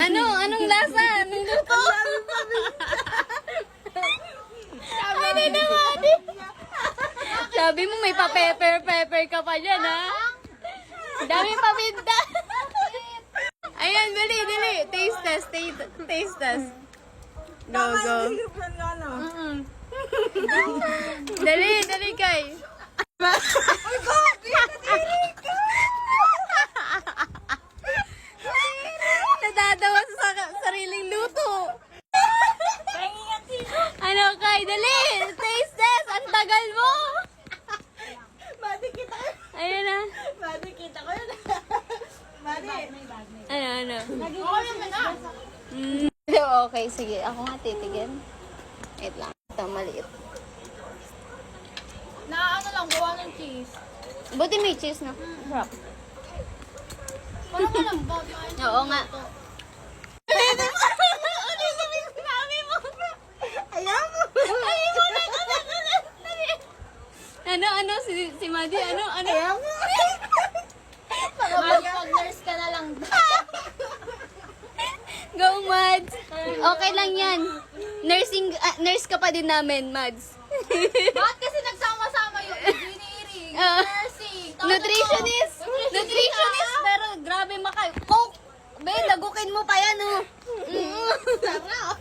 Anong lasa? Anong luto? Sabi na naman. Sabi mo may pa-pepper ka pa dyan, ha? Daming paminta. Ayan, dali. Taste test. Go. Dali, Kay. Ay, God! Nadadawa sa sariling luto. Ano, Kay? Dali! Taste test! Ang tagal mo! Badi kita ko. Ayun na. Badi kita ko yun. Badi. Ano? Oo, yung na. Okay, sige. Ako nga titigin. Wait lang. Ito, maliit. Ano lang, gawa ng cheese. Buti may cheese na. Sarap. Parang malambot. Oo nga. Ayaw mo. Ano? Si Madi, ano? Ayaw mo. Mag-nurse ka na lang. Go, Mads! Okay lang yan. Nurse ka pa din namin, Mads. Bakit kasi nagsama-sama yung engineering, nursing, Nutritionist! Pero grabe Coke! Be, lagukin mo pa yan, oh. Sarap.